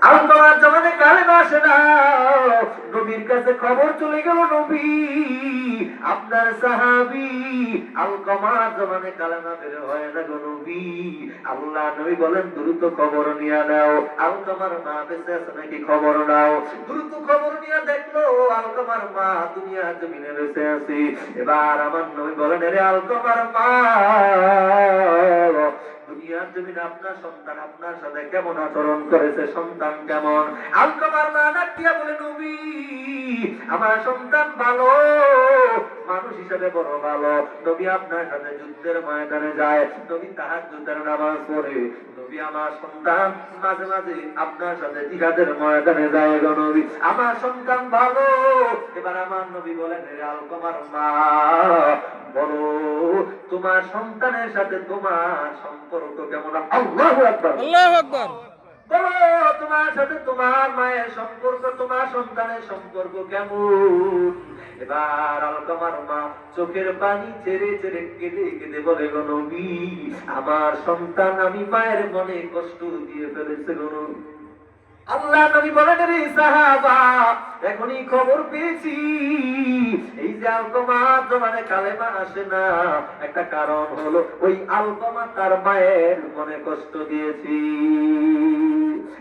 আলকামার জমানে কালেমা আসে না, নবীর কাছে খবর চলে গেল নবী আপনার সাহাবী আলকামার জমানে কালেমা বের হয় না গো নবী। আল্লাহ নবী বলেন দ্রুত খবর নিয়ে নাও, আলকামার মা বেঁচে আছে নাকি খবর নাও। দ্রুত খবর নিয়ে দেখলো আলকামার মা দুনিয়া জমিনে বেঁচে আছে। এবার আমার নবী বলেন রে আলকামার মা, দুনিয়ার জমিনে আপনার সন্তান আপনার সাথে কেমন আচরণ করেছে, সন্তান কেমন? আলকামার মা ডাক দিয়া বলে নবী আমার সন্তান ভালো, মানুষ হিসেবে বড় ভালো। নবী আপনার সাথে যুদ্ধের ময়দানে যায়, নবী তাহাজ্জুদের নামাজ পড়ে। নবী আমার সন্তান মাঝে মাঝে আপনার সাথে জিহাদের ময়দানে যায় গো নবী, আমার সন্তান ভালো। এবার আমার নবী বলেন হে আলকামার মা বলো তোমার সন্তানের সাথে তোমার সম্পর্ক কেমন? আল্লাহু আকবার, আল্লাহু আকবার। বলো তোমার সাথে তোমার মায়ের সম্পর্ক, তোমার সন্তানের সম্পর্ক কেমন? এবার আলকামার মা চোখের পানি ছেড়ে ছেড়ে কেঁদে কেঁদে বলে গো নবী আমার সন্তান আমি মায়ের মনে কষ্ট দিয়ে ফেলেছে গো নবী। আল্লাহ নবী বলেন রে সাহাবা এখনই খবর পেয়েছি এই যে আলকামা জমানে কালেমা আসে না, একটা কারণ হলো ওই আলকামা তার মায়ের মনে কষ্ট দিয়েছি।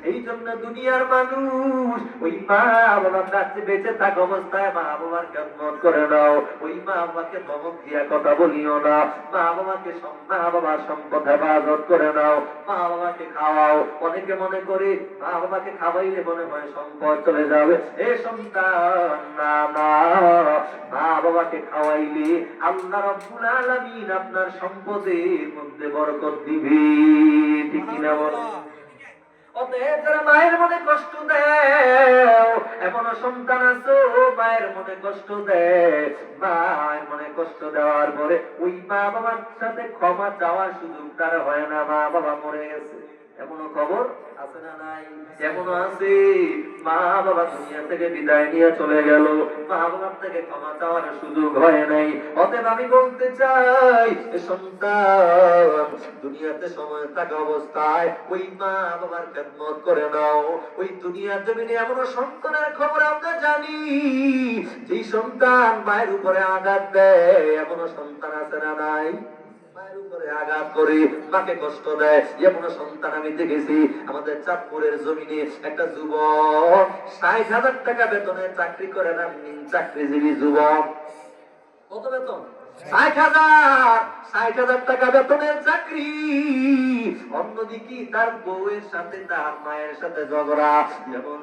এই জন্য দুনিয়ার মানুষ ওই মা বাবার কাছে বেঁচে থাকা অবস্থায় মা বাবার খেদমত করে নাও, ওই মা বাবাকে ধমক দিয়া কথা বলিও না, মা বাবাকে মা বাবার সম্পদ হেফাজত করে নাও, মা বাবাকে খাওয়াও। অনেকে মনে করে মা বাবাকে খাওয়াইলে মনে হয় সম্পদ চলে যাবে। এ সন্তান না না, মা বাবাকে খাওয়াইলে আল্লাহ রাব্বুল আলামিন আপনার সম্পদের মধ্যে বরকত দিবে, ঠিক কিনা বলো? অতএব যারা মায়ের মনে কষ্ট দেয়, এমন সন্তান আছে মায়ের মনে কষ্ট দেয়, মায়ের মনে কষ্ট দেওয়ার পরে ওই মা বাবার সাথে ক্ষমা চাওয়ার সুযোগ তার হয় না, মা বাবা মরে গেছে। এমনও খবর আছে না নাই? এমন আছে মা বাবা দুনিয়া থেকে বিদায় নিয়ে চলে গেল, মা বাবার থেকে ক্ষমা চাওয়ার সুযোগ হয় নাই। অতএব আমি বলতে চাই সন্তান দুনিয়াতে সময় থাকা অবস্থায় ওই মা বাবার খেদমত করে নাও। ওই দুনিয়ার জমিনে এমন সন্তানের খবর আমরা জানি যে সন্তান মায়ের উপরে আঘাত দেয়, এমন সন্তান আছে না নাই? মায়ের উপরে আঘাত করে মাকে কষ্ট দেয় এমন সন্তান আমি দেখেছি। আমাদের চাঁদপুরের জমিনে একটা যুবক ৬০,০০০ টাকা বেতনে চাকরি করে না, চাকরিজীবী যুবক। কত বেতন? ৬০,০০০ টাকা বেতনের চাকরি। অন্যদিকে তার বউয়ের সাথে তার মায়ের সাথে ঝগড়া, যেমন